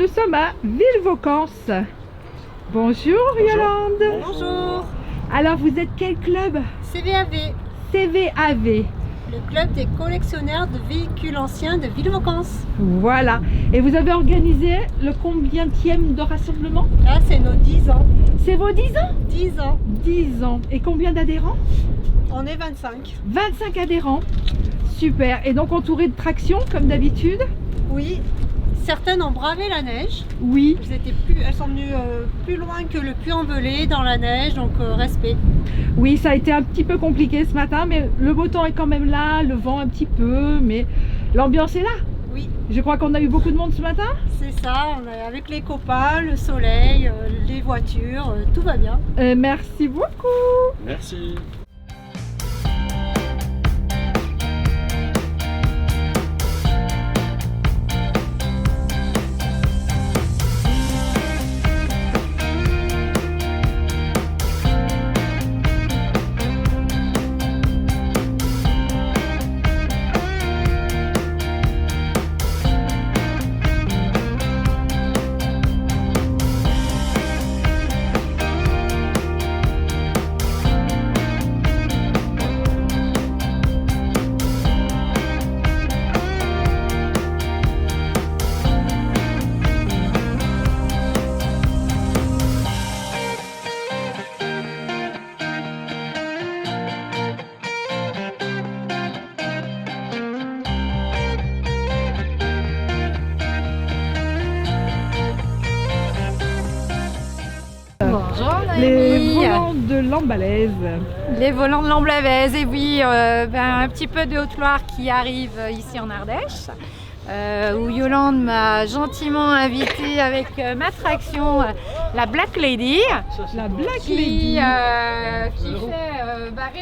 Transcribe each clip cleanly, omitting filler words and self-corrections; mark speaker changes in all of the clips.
Speaker 1: nous sommes à Villevaucance. Bonjour Yolande.
Speaker 2: Bonjour.
Speaker 1: Alors vous êtes quel club?
Speaker 2: CVAV,
Speaker 1: CVAV.
Speaker 2: le club des collectionneurs de véhicules anciens de Villevaucance.
Speaker 1: Voilà. Et vous avez organisé le combienième de rassemblement?
Speaker 2: Là, c'est nos 10 ans.
Speaker 1: C'est vos 10 ans?
Speaker 2: 10 ans.
Speaker 1: 10 ans. Et combien d'adhérents?
Speaker 2: On est 25.
Speaker 1: 25 adhérents. Super. Et donc entouré de traction comme d'habitude?
Speaker 2: Oui. Certaines ont bravé la neige.
Speaker 1: Oui.
Speaker 2: Elles sont venues plus loin que le Puy-en-Velay dans la neige, donc respect.
Speaker 1: Oui, ça a été un petit peu compliqué ce matin, mais le beau temps est quand même là, le vent un petit peu, mais l'ambiance est là.
Speaker 2: Oui,
Speaker 1: Je crois qu'on a eu beaucoup de monde ce matin.
Speaker 2: c'est ça. On est avec les copains, le soleil, les voitures, tout va bien.
Speaker 1: Merci beaucoup.
Speaker 3: Merci.
Speaker 4: Bonjour
Speaker 1: Les
Speaker 4: Noémie.
Speaker 1: volants de l'Embalaise.
Speaker 4: Les volants de l'Emblaise, et oui, un petit peu de Haute-Loire qui arrive ici en Ardèche, où Yolande m'a gentiment invitée avec ma traction, la Black Lady,
Speaker 1: La Black
Speaker 4: qui
Speaker 1: Lady.
Speaker 4: fait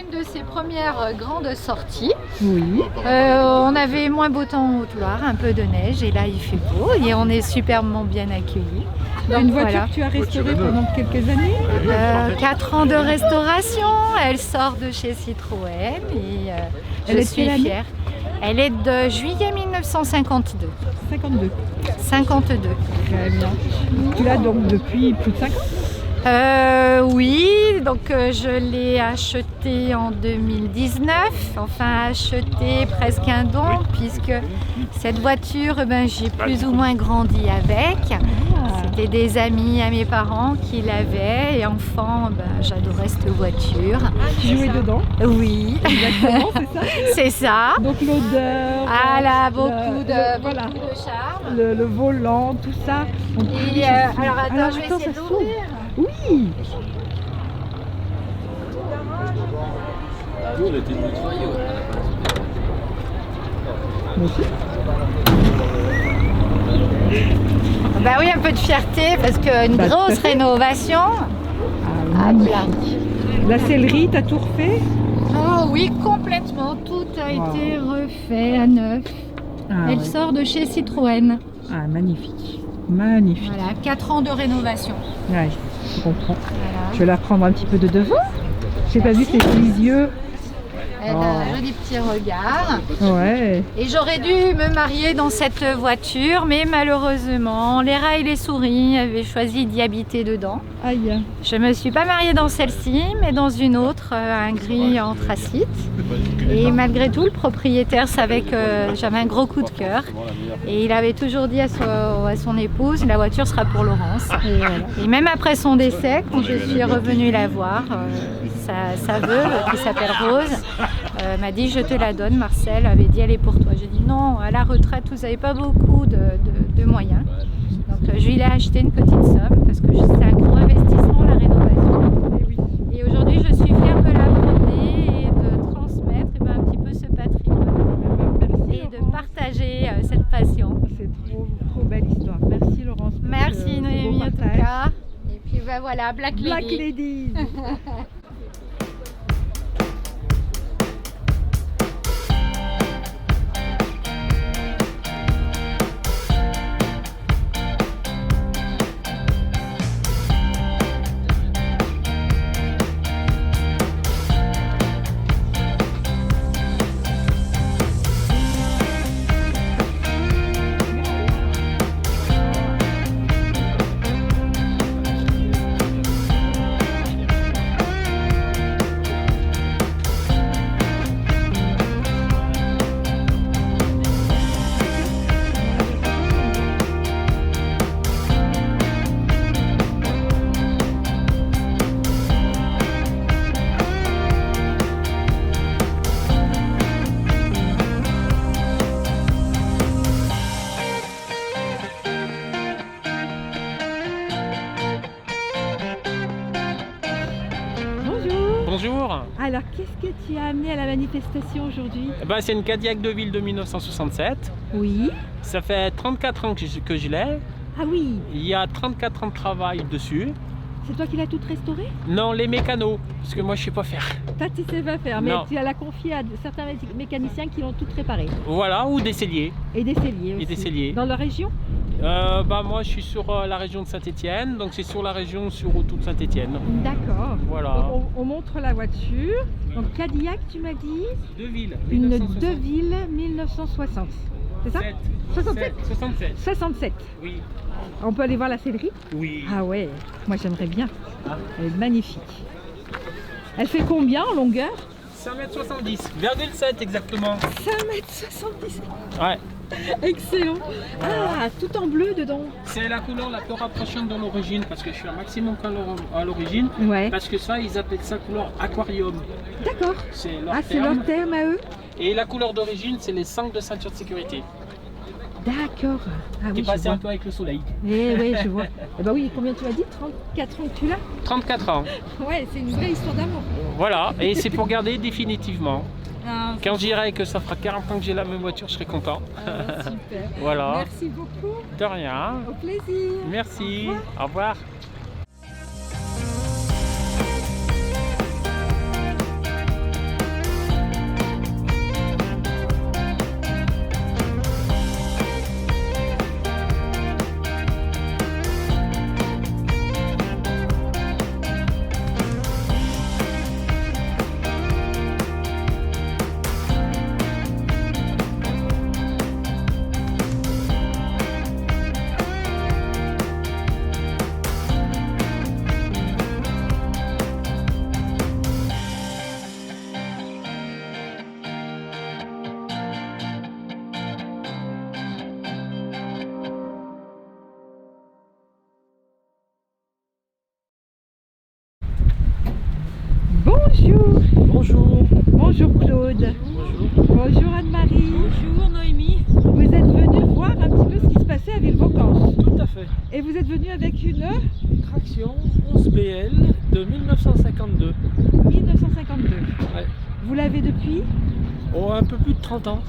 Speaker 4: une de ses premières grandes sorties.
Speaker 1: Oui.
Speaker 4: On avait moins beau temps en Haute-Loire, un peu de neige, et là il fait beau et on est superbement bien accueillis. Donc,
Speaker 1: Une voiture
Speaker 4: voilà.
Speaker 1: que tu as restaurée pendant quelques années.
Speaker 4: 4 ans de restauration, elle sort de chez Citroën et
Speaker 1: Elle
Speaker 4: je
Speaker 1: est de
Speaker 4: suis
Speaker 1: quelle année?
Speaker 4: fière. Elle est de juillet 1952.
Speaker 1: 52.
Speaker 4: 52.
Speaker 1: Très bien. Tu l'as donc depuis plus de 5 ans.
Speaker 4: Oui, donc je l'ai achetée en 2019, enfin acheté presque un don, puisque cette voiture, j'ai plus ou moins grandi avec. C'était des amis à mes parents qui l'avaient, et enfant, j'adorais cette voiture.
Speaker 1: Tu jouais dedans.
Speaker 4: Oui,
Speaker 1: Exactement, c'est ça.
Speaker 4: c'est ça.
Speaker 1: Donc l'odeur.
Speaker 4: Ah là,
Speaker 1: le-
Speaker 4: beaucoup de
Speaker 1: voilà.
Speaker 4: charme.
Speaker 1: Le volant, tout ça. On peut
Speaker 4: Et
Speaker 1: les
Speaker 4: alors attends,
Speaker 1: Alors,
Speaker 4: je vais
Speaker 1: attends,
Speaker 4: essayer
Speaker 1: ça
Speaker 4: d'ouvrir.
Speaker 1: Oui.
Speaker 3: Nous, on était nettoyés.
Speaker 1: Moi aussi.
Speaker 4: Bah oui, un peu de fierté parce qu'une
Speaker 1: Bah, tout à
Speaker 4: grosse
Speaker 1: fait.
Speaker 4: rénovation.
Speaker 1: Ah,
Speaker 4: Ah,
Speaker 1: oui.
Speaker 4: là.
Speaker 1: La sellerie, t'as tout refait?
Speaker 4: Oh oui, complètement. Tout a
Speaker 1: Wow.
Speaker 4: été refait à neuf.
Speaker 1: Ah,
Speaker 4: Elle
Speaker 1: ouais.
Speaker 4: sort de chez Citroën.
Speaker 1: Ah, magnifique. Magnifique.
Speaker 4: Voilà, 4 ans de rénovation.
Speaker 1: Ouais, je comprends.
Speaker 4: Voilà.
Speaker 1: Je vais la prendre un petit peu de devant. J'ai pas vu ses petits yeux.
Speaker 4: Elle a un joli petit regard.
Speaker 1: Ouais.
Speaker 4: Et j'aurais dû me marier dans cette voiture, mais malheureusement, les rats et les souris avaient choisi d'y habiter dedans.
Speaker 1: Aïe.
Speaker 4: Je me suis pas mariée dans celle-ci, mais dans une autre, un gris anthracite. Et malgré tout, le propriétaire savait que j'avais un gros coup de cœur. Et il avait toujours dit à son épouse, la voiture sera pour Laurence. Et même après son décès, quand je suis revenue la voir, sa veuve, qui s'appelle Rose, m'a dit je te la donne. Marcel avait dit elle est pour toi. J'ai dit non, à la retraite vous n'avez pas beaucoup de moyens. Donc je lui ai acheté une petite somme parce que c'est un gros investissement la rénovation. Et aujourd'hui je suis fière de la promener et de transmettre un petit peu ce patrimoine et de partager cette passion.
Speaker 1: C'est trop belle histoire. Merci Laurence. pour
Speaker 4: Merci
Speaker 1: ce beau
Speaker 4: Noémie en tout
Speaker 1: partage.
Speaker 4: cas. Et puis voilà, Black Lady.
Speaker 1: Black Ladies.
Speaker 3: Bonjour.
Speaker 1: Alors, qu'est-ce que tu as amené à la manifestation aujourd'hui?
Speaker 3: Eh ben, c'est une Cadillac de ville de 1967.
Speaker 1: Oui.
Speaker 3: Ça fait 34 ans que je l'ai.
Speaker 1: Ah oui,
Speaker 3: Il y a 34 ans de travail dessus.
Speaker 1: c'est toi qui l'as toute restaurée?
Speaker 3: Non, les mécanos, parce que moi je sais pas faire.
Speaker 1: Toi, tu sais pas faire, mais
Speaker 3: Non.
Speaker 1: tu l'as confiée à certains mécaniciens qui l'ont toute réparée.
Speaker 3: Voilà, ou des celliers.
Speaker 1: Et des celliers aussi.
Speaker 3: Et des celliers.
Speaker 1: Dans leur région?
Speaker 3: Moi je suis sur la région de Saint-Étienne, donc c'est sur la région sur autour de Saint-Étienne.
Speaker 1: D'accord.
Speaker 3: Voilà.
Speaker 1: Donc, on montre la voiture. Donc Cadillac, tu m'as dit?
Speaker 3: De ville.
Speaker 1: Une Deville 1960. C'est ça? 67.
Speaker 3: 67.
Speaker 1: 67.
Speaker 3: Oui.
Speaker 1: On peut aller voir la sellerie?
Speaker 3: Oui.
Speaker 1: Ah ouais, moi j'aimerais bien.
Speaker 3: Ah.
Speaker 1: Elle est magnifique. Elle fait combien en longueur?
Speaker 3: 5,70 m, 1,7 exactement.
Speaker 1: 5,70 m.
Speaker 3: Ouais.
Speaker 1: Excellent. Ah, tout en bleu dedans.
Speaker 3: C'est la couleur la plus rapprochante de l'origine parce que je suis un maximum à l'origine.
Speaker 1: Ouais.
Speaker 3: Parce que ça, ils appellent ça couleur aquarium.
Speaker 1: D'accord.
Speaker 3: C'est leur
Speaker 1: Ah, c'est leur terme à eux?
Speaker 3: Et la couleur d'origine, c'est les sangles de ceinture de sécurité.
Speaker 1: D'accord. Ah
Speaker 3: Qui
Speaker 1: oui,
Speaker 3: passait
Speaker 1: je
Speaker 3: un
Speaker 1: vois.
Speaker 3: peu avec le soleil.
Speaker 1: Eh oui, je vois. Eh ben oui, combien tu as dit? 34 ans que tu l'as?
Speaker 3: 34 ans.
Speaker 1: Ouais, c'est une vraie histoire d'amour.
Speaker 3: Voilà, et c'est pour garder définitivement.
Speaker 1: Ah,
Speaker 3: Quand je dirais que ça fera 40 ans que j'ai la même voiture, je serai content.
Speaker 1: super.
Speaker 3: Voilà.
Speaker 1: Merci beaucoup.
Speaker 3: De rien.
Speaker 1: Au plaisir.
Speaker 3: Merci.
Speaker 1: Au revoir.
Speaker 3: Au revoir.
Speaker 1: Bonjour.
Speaker 5: Bonjour.
Speaker 1: Bonjour Claude.
Speaker 5: Bonjour.
Speaker 1: Bonjour Anne-Marie.
Speaker 2: Bonjour Noémie.
Speaker 1: Vous êtes venu voir un petit peu ce qui se passait à Villeboccance.
Speaker 5: Tout à fait.
Speaker 1: Et vous êtes venu avec une
Speaker 5: Traction 11BL de 1952.
Speaker 1: 1952.
Speaker 5: Ouais.
Speaker 1: Vous l'avez depuis?
Speaker 5: Oh, un peu plus de 30 ans.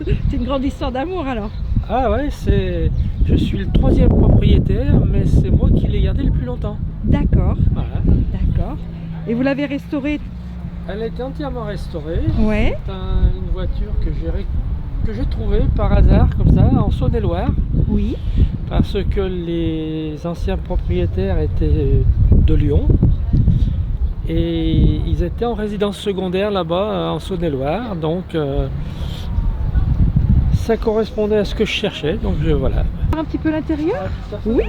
Speaker 1: C'est une grande histoire d'amour alors.
Speaker 5: Ah ouais, je suis le 3e propriétaire, mais c'est moi qui l'ai gardé le plus longtemps.
Speaker 1: D'accord,
Speaker 5: Voilà.
Speaker 1: d'accord. Et vous l'avez restaurée?
Speaker 5: Elle a été entièrement restaurée.
Speaker 1: Ouais.
Speaker 5: C'est une voiture que j'ai trouvée par hasard, comme ça, en Saône-et-Loire.
Speaker 1: Oui.
Speaker 5: Parce que les anciens propriétaires étaient de Lyon. Et ils étaient en résidence secondaire là-bas, en Saône-et-Loire. Donc, ça correspondait à ce que je cherchais. Donc, voilà.
Speaker 1: Un petit peu l'intérieur? Oui.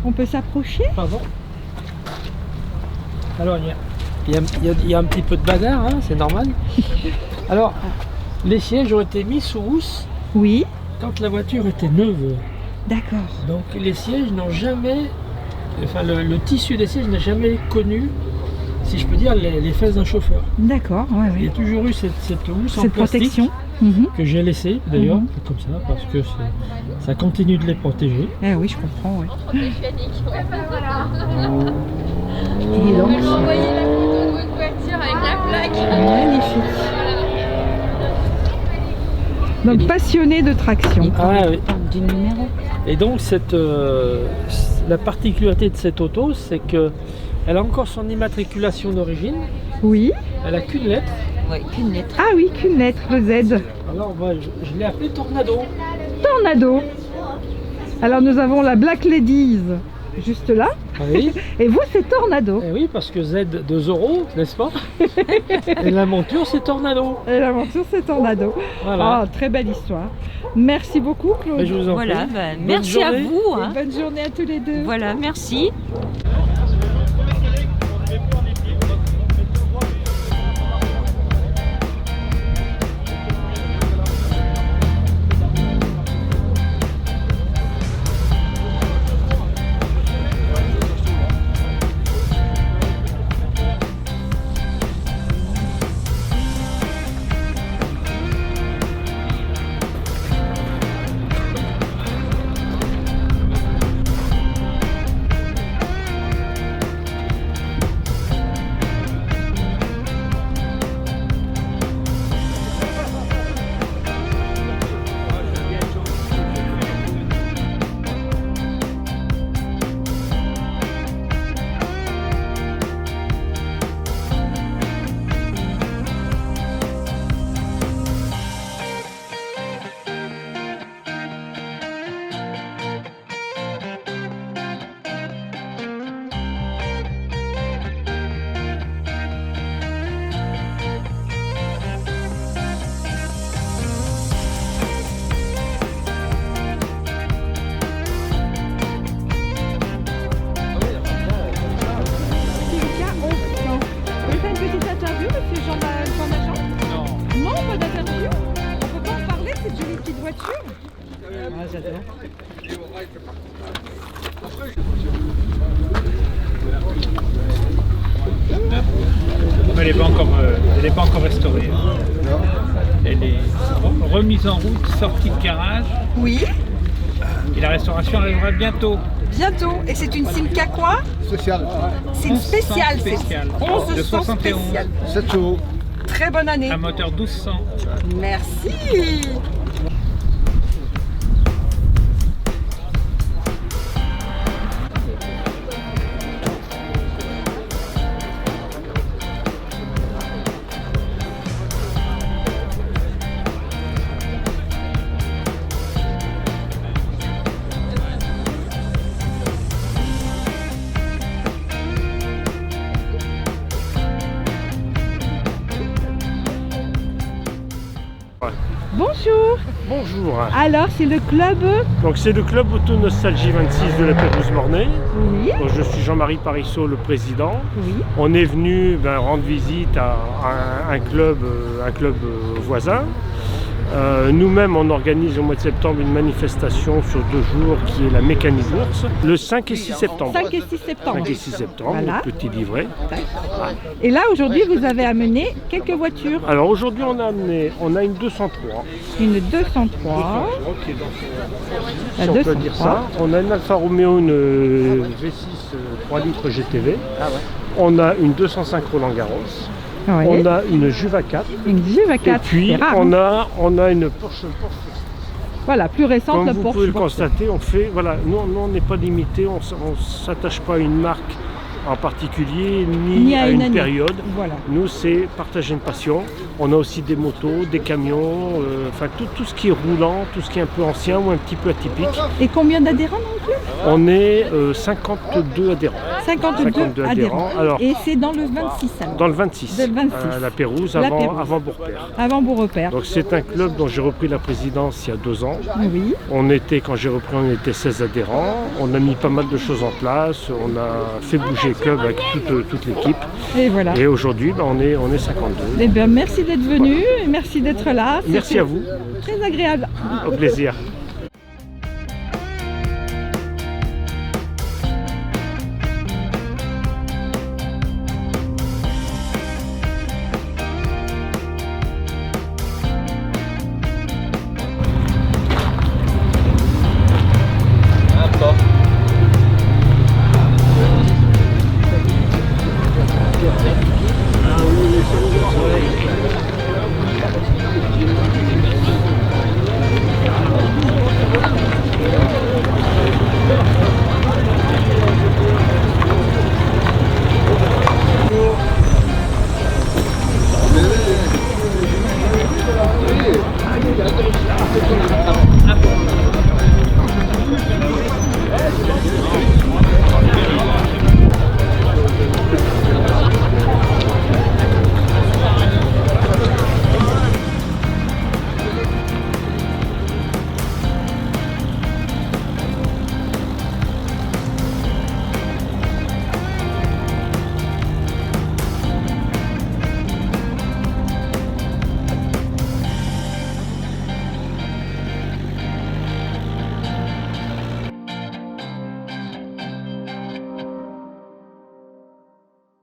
Speaker 1: On peut s'approcher?
Speaker 5: Pardon. Alors, il y a un petit peu de bazar, hein, c'est normal. Alors, les sièges ont été mis sous housse
Speaker 1: Oui.
Speaker 5: quand la voiture était neuve.
Speaker 1: D'accord.
Speaker 5: Donc, les sièges n'ont jamais... Enfin, le tissu des sièges n'a jamais connu, si je peux dire, les fesses d'un chauffeur.
Speaker 1: D'accord, ouais,
Speaker 5: Il y
Speaker 1: ouais.
Speaker 5: a toujours eu cette housse en
Speaker 1: Cette
Speaker 5: plastique
Speaker 1: protection. Mhm.
Speaker 5: que j'ai laissée, d'ailleurs,
Speaker 1: Mhm.
Speaker 5: comme ça, parce que ça continue de les protéger.
Speaker 1: Eh oui, je comprends, ouais.
Speaker 6: On peut lui envoyer la photo de votre voiture avec la plaque.
Speaker 1: Magnifique. Donc passionné de traction.
Speaker 5: Ah, oui.
Speaker 6: Du numéro.
Speaker 5: Et donc la particularité de cette auto, c'est que elle a encore son immatriculation d'origine,
Speaker 1: Oui.
Speaker 5: elle a qu'une lettre.
Speaker 6: Oui, qu'une lettre.
Speaker 1: Ah oui, qu'une lettre, le Z.
Speaker 5: Alors moi, je l'ai appelée Tornado.
Speaker 1: Tornado. Alors nous avons la Black Ladies juste là.
Speaker 5: Ah oui,
Speaker 1: Et vous, c'est Tornado.
Speaker 5: eh oui, parce que Z de Zorro, n'est-ce pas? Et la monture, c'est Tornado.
Speaker 1: Et l'aventure, c'est Tornado.
Speaker 5: Voilà.
Speaker 1: Ah, très belle histoire. Merci beaucoup, Claude.
Speaker 5: Mais je vous en
Speaker 6: Voilà,
Speaker 5: prie.
Speaker 6: ben,
Speaker 5: Bonne
Speaker 6: merci à
Speaker 5: journée.
Speaker 6: vous.
Speaker 1: Et
Speaker 6: Hein.
Speaker 1: bonne journée à tous les deux.
Speaker 6: Voilà, merci.
Speaker 7: Elle n'est pas encore restaurée. Elle est remise en route, sortie de garage.
Speaker 8: Oui,
Speaker 7: Et la restauration arrivera bientôt.
Speaker 8: bientôt. Et c'est une Simca quoi?
Speaker 9: Spécial.
Speaker 8: C'est une spéciale. C'est
Speaker 7: Spéciale.
Speaker 8: 11
Speaker 7: De
Speaker 8: cents
Speaker 7: 71.
Speaker 8: spéciale.
Speaker 9: 7 euros.
Speaker 8: Très bonne année.
Speaker 7: Un moteur 1200.
Speaker 8: Merci.
Speaker 1: Bonjour.
Speaker 10: Bonjour.
Speaker 1: Alors, c'est le club.
Speaker 10: Donc c'est le club Auto Nostalgie 26 de la Pérouse-Mornay.
Speaker 1: Oui.
Speaker 10: Donc, je suis Jean-Marie Parisot, le président.
Speaker 1: Oui.
Speaker 10: On est venu rendre visite à un club voisin. Nous-mêmes, on organise au mois de septembre une manifestation sur 2 jours qui est la Mécanique Bourse, le 5 et 6 septembre.
Speaker 1: 5 et 6 septembre.
Speaker 10: 5 et 6 septembre,
Speaker 1: Voilà.
Speaker 10: le petit livret.
Speaker 1: Et là, aujourd'hui, vous avez amené quelques voitures.
Speaker 10: Alors aujourd'hui, on a une 203.
Speaker 1: Une 203.
Speaker 10: Qui est dans
Speaker 1: La
Speaker 10: si on peut
Speaker 1: 203.
Speaker 10: dire ça. On a une Alfa Romeo, une V6 3 litres GTV. On a une 205 Roland Garros.
Speaker 1: Oui.
Speaker 10: On a une Juva 4.
Speaker 1: Une Juva 4.
Speaker 10: Et puis
Speaker 1: c'est rare,
Speaker 10: on
Speaker 1: hein.
Speaker 10: a une Porsche.
Speaker 1: Voilà, plus récente,
Speaker 10: Comme
Speaker 1: le
Speaker 10: vous
Speaker 1: Porsche.
Speaker 10: pouvez le constater, nous on n'est pas limité, on ne s'attache pas à une marque en particulier, ni à une
Speaker 1: année.
Speaker 10: période.
Speaker 1: Voilà.
Speaker 10: Nous, c'est partager une passion. On a aussi des motos, des camions, enfin tout ce qui est roulant, tout ce qui est un peu ancien ou un petit peu atypique.
Speaker 1: Et combien d'adhérents non plus?
Speaker 10: On est 52 adhérents.
Speaker 1: 52 adhérents.
Speaker 10: Alors,
Speaker 1: Et c'est dans le 26 alors.
Speaker 10: dans le 26,
Speaker 1: Dans le 26.
Speaker 10: à la Pérouse,
Speaker 1: La
Speaker 10: avant
Speaker 1: Pérouse.
Speaker 10: Beaurepaire.
Speaker 1: Avant Beaurepaire.
Speaker 10: Donc c'est un club dont j'ai repris la présidence il y a 2 ans.
Speaker 1: Oui.
Speaker 10: Quand j'ai repris, on était 16 adhérents. On a mis pas mal de choses en place. On a fait bouger le club avec toute l'équipe.
Speaker 1: Et voilà.
Speaker 10: Et aujourd'hui, on est 52.
Speaker 1: Eh bien, merci d'être venu et merci d'être là.
Speaker 10: Merci
Speaker 1: C'était
Speaker 10: à vous.
Speaker 1: Très agréable.
Speaker 10: Au plaisir.